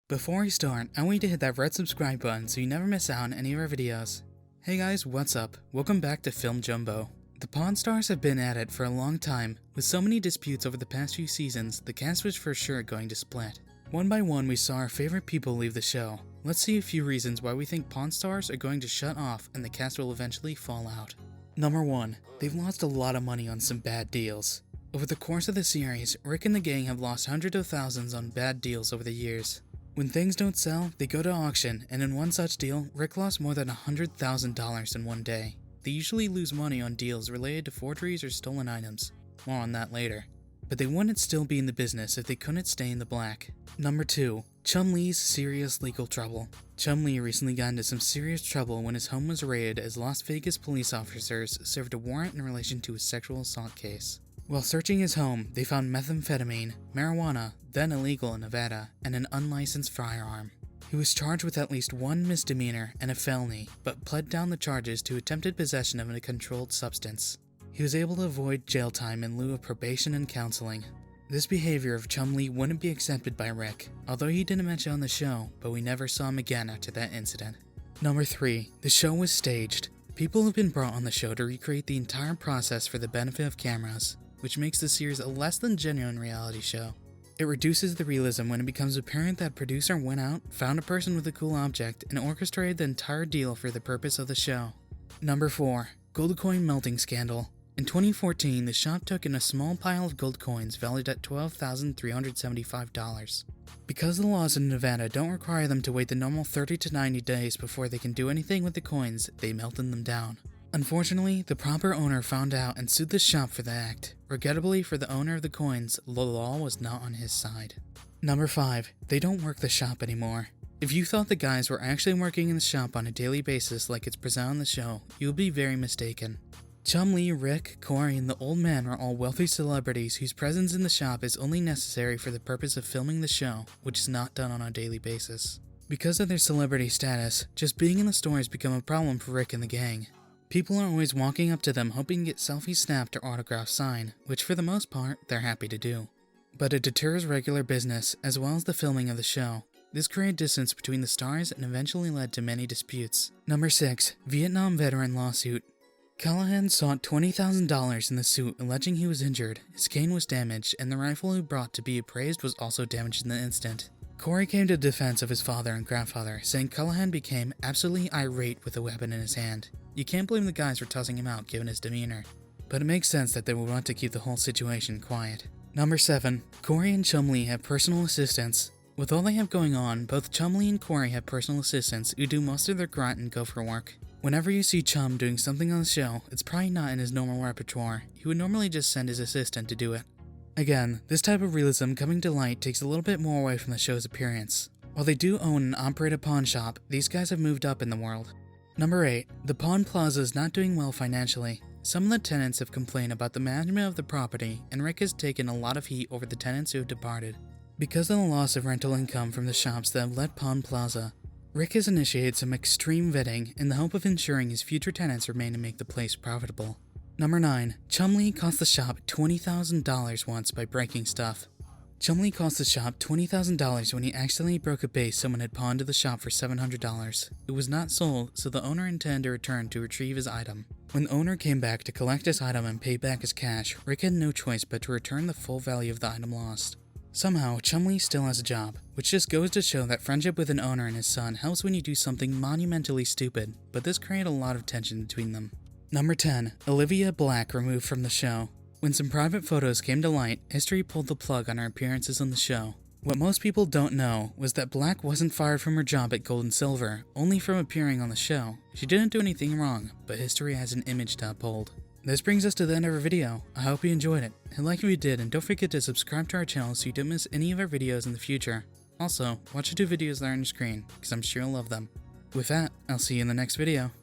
Before we start, I want you to hit that red subscribe button so you never miss out on any of our videos. Hey guys, what's up? Welcome back to Film Jumbo. The Pawn Stars have been at it for a long time. With so many disputes over the past few seasons, the cast was for sure going to split. One by one, we saw our favorite people leave the show. Let's see a few reasons why we think Pawn Stars are going to shut off and the cast will eventually fall out. Number 1. They've lost a lot of money on some bad deals. Over the course of the series, Rick and the gang have lost hundreds of thousands on bad deals over the years. When things don't sell, they go to auction, and in one such deal, Rick lost more than $100,000 in one day. They usually lose money on deals related to forgeries or stolen items. More on that later. But they wouldn't still be in the business if they couldn't stay in the black. Number 2. Chum-Lee's serious legal trouble. Chum-Lee recently got into some serious trouble when his home was raided as Las Vegas police officers served a warrant in relation to a sexual assault case. While searching his home, they found methamphetamine, marijuana, then illegal in Nevada, and an unlicensed firearm. He was charged with at least one misdemeanor and a felony, but pled down the charges to attempted possession of a controlled substance. He was able to avoid jail time in lieu of probation and counseling. This behavior of Chum-Lee wouldn't be accepted by Rick, although he didn't mention on the show, but we never saw him again after that incident. Number 3. The show was staged. People have been brought on the show to recreate the entire process for the benefit of cameras, which makes the series a less than genuine reality show. It reduces the realism when it becomes apparent that producer went out, found a person with a cool object, and orchestrated the entire deal for the purpose of the show. Number 4. Gold coin melting scandal. In 2014, the shop took in a small pile of gold coins valued at $12,375. Because the laws in Nevada don't require them to wait the normal 30 to 90 days before they can do anything with the coins, they melted them down. Unfortunately, the proper owner found out and sued the shop for the act. Regrettably for the owner of the coins, the law was not on his side. Number 5. They don't work the shop anymore. If you thought the guys were actually working in the shop on a daily basis like it's presented on the show, you would be very mistaken. Chum-Lee, Rick, Corey, and the old man are all wealthy celebrities whose presence in the shop is only necessary for the purpose of filming the show, which is not done on a daily basis. Because of their celebrity status, just being in the store has become a problem for Rick and the gang. People are always walking up to them hoping to get selfies snapped or autographs signed, which for the most part, they're happy to do. But it deters regular business, as well as the filming of the show. This created distance between the stars and eventually led to many disputes. Number 6. Vietnam veteran lawsuit. Callahan sought $20,000 in the suit alleging he was injured, his cane was damaged, and the rifle he brought to be appraised was also damaged in the incident. Corey came to the defense of his father and grandfather, saying Callahan became absolutely irate with a weapon in his hand. You can't blame the guys for tossing him out given his demeanor, but it makes sense that they would want to keep the whole situation quiet. Number 7. Corey and Chum-Lee have personal assistants. With all they have going on, both Chum-Lee and Corey have personal assistants who do most of their grunt and gopher work. Whenever you see Chum doing something on the show, it's probably not in his normal repertoire. He would normally just send his assistant to do it. Again, this type of realism coming to light takes a little bit more away from the show's appearance. While they do own and operate a pawn shop, these guys have moved up in the world. Number 8. The Pawn Plaza is not doing well financially. Some of the tenants have complained about the management of the property, and Rick has taken a lot of heat over the tenants who have departed. Because of the loss of rental income from the shops that have left Pawn Plaza, Rick has initiated some extreme vetting in the hope of ensuring his future tenants remain and make the place profitable. Number 9. Chum-Lee cost the shop $20,000 once by breaking stuff. Chum-Lee cost the shop $20,000 when he accidentally broke a base someone had pawned to the shop for $700. It was not sold, so the owner intended to return to retrieve his item. When the owner came back to collect his item and pay back his cash, Rick had no choice but to return the full value of the item lost. Somehow, Chum-Lee still has a job, which just goes to show that friendship with an owner and his son helps when you do something monumentally stupid, but this created a lot of tension between them. Number 10. Olivia Black removed from the show. When some private photos came to light, history pulled the plug on her appearances on the show. What most people don't know was that Black wasn't fired from her job at Gold and Silver, only from appearing on the show. She didn't do anything wrong, but history has an image to uphold. This brings us to the end of our video. I hope you enjoyed it. Hit like if you did, and don't forget to subscribe to our channel so you don't miss any of our videos in the future. Also, watch the 2 videos that are on your screen, because I'm sure you'll love them. With that, I'll see you in the next video.